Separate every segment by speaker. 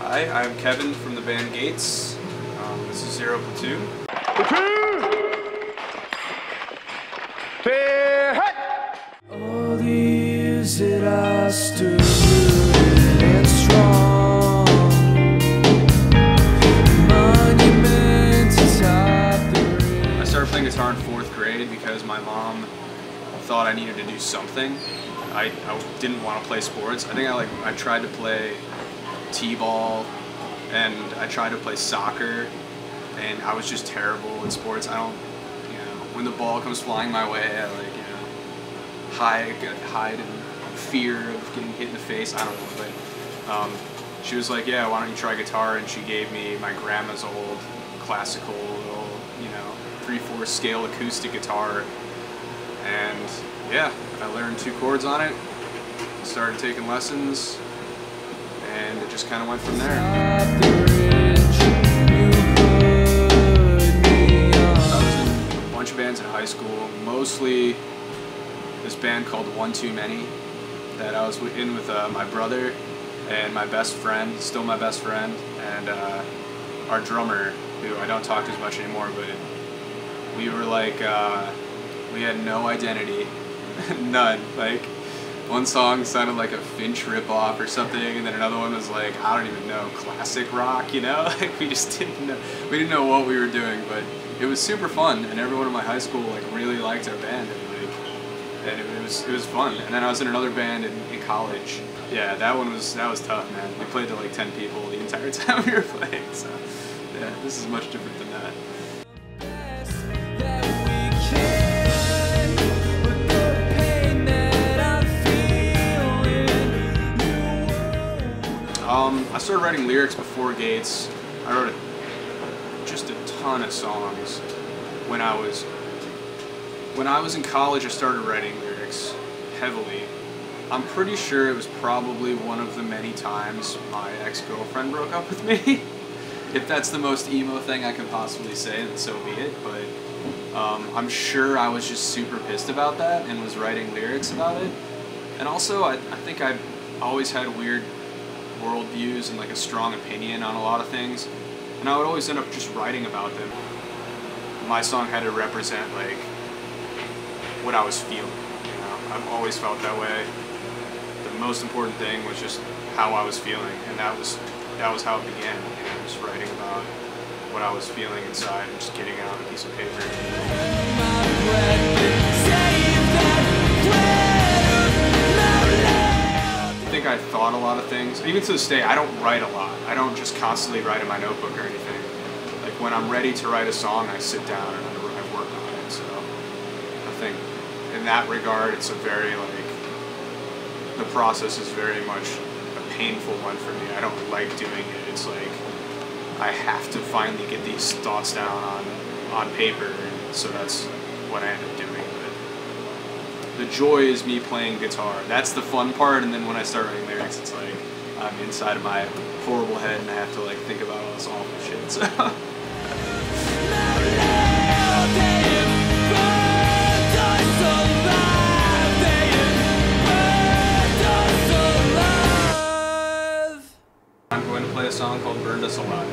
Speaker 1: Hi, I'm Kevin from the band Gates. This is Zero Platoon.
Speaker 2: All the years that I stood rooted and strong, monuments atop the ridge.
Speaker 1: I started playing guitar in 4th grade because my mom thought I needed to do something. I didn't want to play sports. I think I tried to play t-ball and I tried to play soccer, and I was just terrible at sports. I don't, when the ball comes flying my way, I hide in fear of getting hit in the face. I don't know, but she was like, yeah, why don't you try guitar? And she gave me my grandma's old classical little, 3/4 scale acoustic guitar, and yeah, I learned 2 chords on it, started taking lessons, and it just kind of went from there. I was in a bunch of bands in high school, mostly this band called One Too Many that I was in with my brother and my best friend, still my best friend, and our drummer, who I don't talk to as much anymore, but we were like, we had no identity, none. Like, one song sounded like a Finch ripoff or something, and then another one was like, I don't even know, classic rock, Like, we just didn't know. We didn't know what we were doing, but it was super fun, and everyone in my high school really liked our band, and it was fun. And then I was in another band in college. Yeah, that was tough, man. We played to like 10 people the entire time we were playing. So yeah, this is much different than that. I started writing lyrics before Gates. I wrote just a ton of songs when I was in college. I started writing lyrics heavily. I'm pretty sure it was probably one of the many times my ex-girlfriend broke up with me. If that's the most emo thing I could possibly say, then so be it. But I'm sure I was just super pissed about that and was writing lyrics about it. And also, I think I always had weird worldviews and like a strong opinion on a lot of things, and I would always end up just writing about them. My song had to represent like what I was feeling. I've always felt that way. The most important thing was just how I was feeling, and that was how it began. Just writing about what I was feeling inside and just getting it on a piece of paper. I think I thought a lot of things. Even to this day, I don't write a lot. I don't just constantly write in my notebook or anything. Like, when I'm ready to write a song, I sit down and I work on it. So I think in that regard, it's a very the process is very much a painful one for me. I don't like doing it. It's like I have to finally get these thoughts down on paper, and so that's what I end up doing. The joy is me playing guitar. That's the fun part, and then when I start writing lyrics, it's like I'm inside of my horrible head and I have to like think about all this awful shit. So. I'm going to play a song called Burned Us Alive.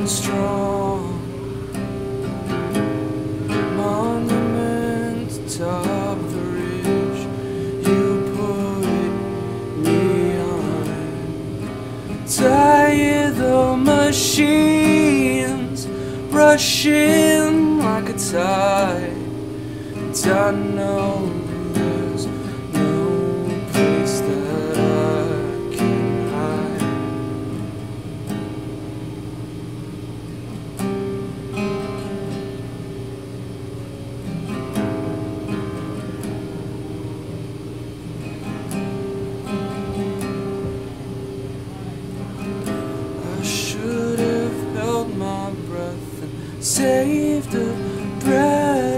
Speaker 2: Strong monument atop the ridge, you put me on. Tired the machines rushing like a tide, and I know there's no place that I can hide. Saved a breath.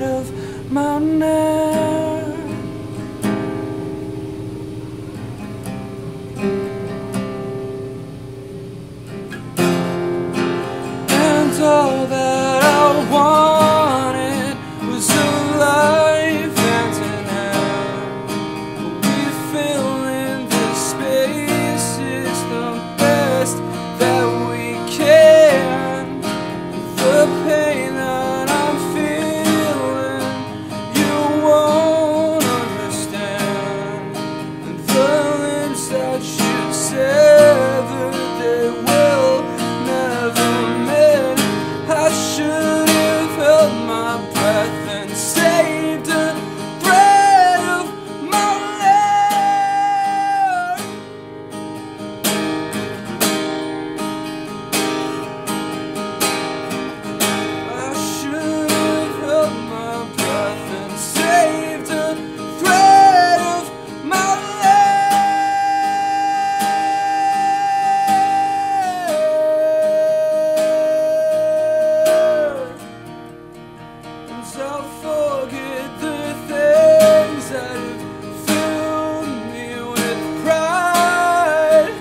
Speaker 2: that have filled me with pride.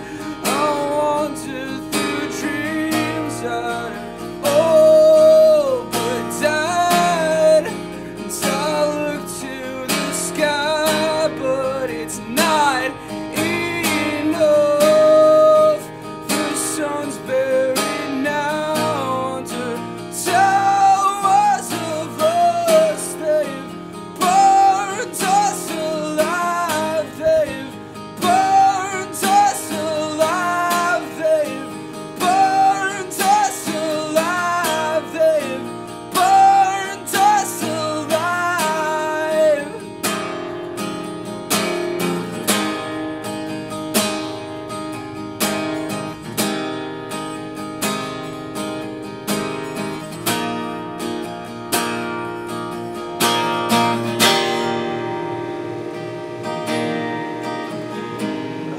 Speaker 2: I wander through dreams that are old but died. And I look to the sky, but it's not enough. The sun's buried now under towers of us. They've burned us alive. They've burned us alive. They've burned us alive. They've burned us alive.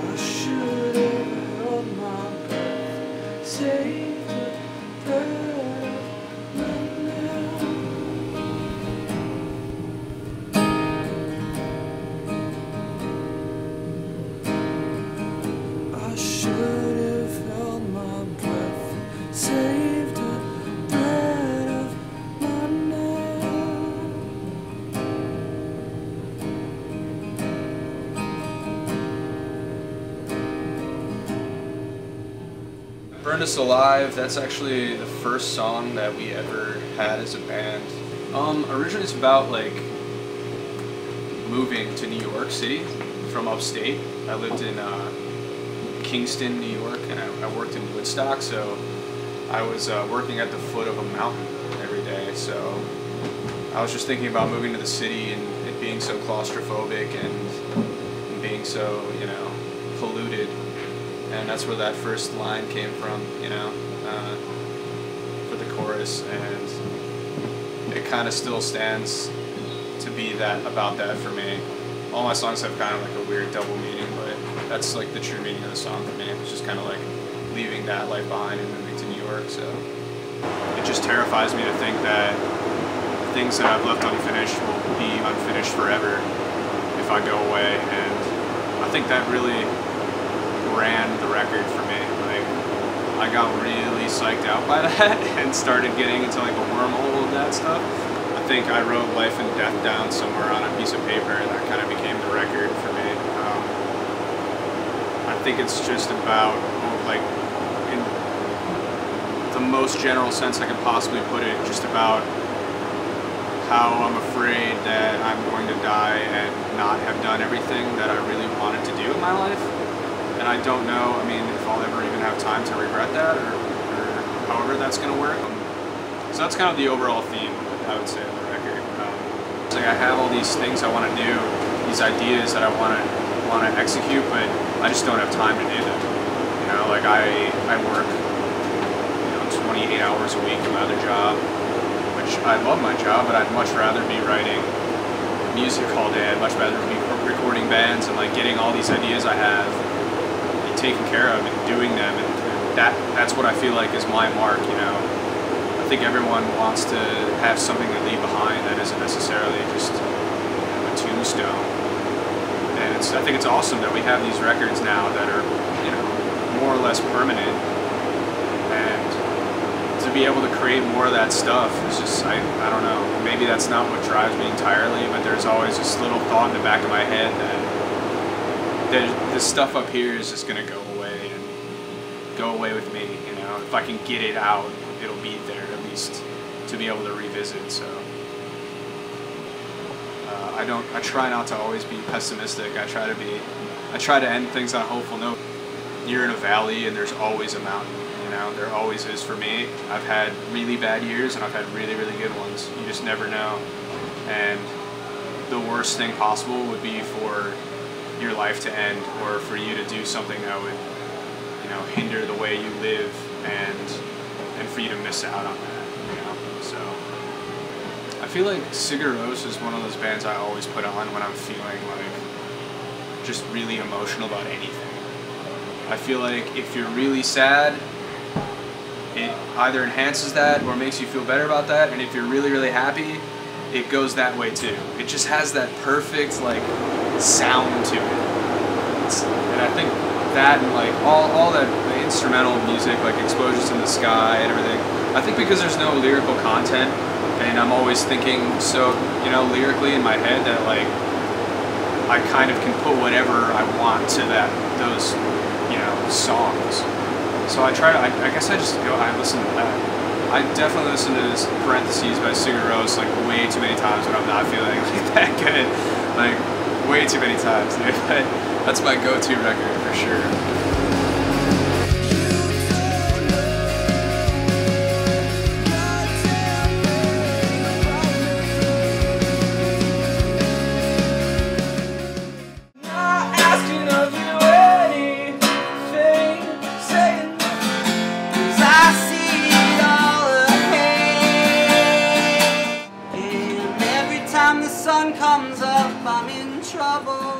Speaker 2: I should have held my breath, saved the breath of my I should have held my breath, saved the breath of my now.
Speaker 1: Burned Us Alive, that's actually the first song that we ever had as a band. Originally it's about like moving to New York City from upstate. I lived in Kingston, New York, and I worked in Woodstock, so I was working at the foot of a mountain every day. So I was just thinking about moving to the city and it being so claustrophobic and being so, you know, polluted. And that's where that first line came from, you know, for the chorus, and it kind of still stands to be that about that for me. All my songs have kind of like a weird double meaning, but that's like the true meaning of the song for me. It's just kind of like leaving that life behind and moving to New York. So it just terrifies me to think that things that I've left unfinished will be unfinished forever if I go away, and I think that really ran the record for me. Like, I got really psyched out by that and started getting into like a wormhole of that stuff. I think I wrote life and death down somewhere on a piece of paper, and that kind of became the record for me. I think it's just about, like, in the most general sense I can possibly put it, just about how I'm afraid that I'm going to die and not have done everything that I really wanted to do in my life. And I don't know, I mean, if I'll ever even have time to regret that, or however that's going to work. So that's kind of the overall theme, I would say, of the record. It's like I have all these things I want to do, these ideas that I want to execute, but I just don't have time to do them. You know, like I work, you know, 28 hours a week in my other job, which I love my job, but I'd much rather be writing music all day. I'd much rather be recording bands and like getting all these ideas I have taken care of and doing them, and that's what I feel like is my mark, you know. I think everyone wants to have something to leave behind that isn't necessarily just a tombstone. And I think it's awesome that we have these records now that are, you know, more or less permanent, and to be able to create more of that stuff is just, I don't know, maybe that's not what drives me entirely, but there's always this little thought in the back of my head that this stuff up here is just gonna go away with me, you know. If I can get it out, it'll be there at least to be able to revisit. So I try not to always be pessimistic. I try to end things on a hopeful note. You're in a valley and there's always a mountain, you know. There always is for me. I've had really bad years and I've had really, really good ones. You just never know. And the worst thing possible would be for your life to end, or for you to do something that would, you know, hinder the way you live, and for you to miss out on that, you know. So I feel like Sigur Rós is one of those bands I always put on when I'm feeling like just really emotional about anything. I feel like if you're really sad, it either enhances that or makes you feel better about that, and if you're really, really happy, it goes that way too. It just has that perfect like sound to it. And I think that and like all that the instrumental music, like Explosions in the Sky and everything, I think because there's no lyrical content and I'm always thinking so, you know, lyrically in my head that like I kind of can put whatever I want to those, you know, songs. So I try to, I guess I just go, I listen to that. I definitely listen to this Parentheses by Sigur Rós like way too many times when I'm not feeling like that good. Like way too many times, dude. But that's my go-to record for sure.
Speaker 2: The sun comes up, I'm in trouble.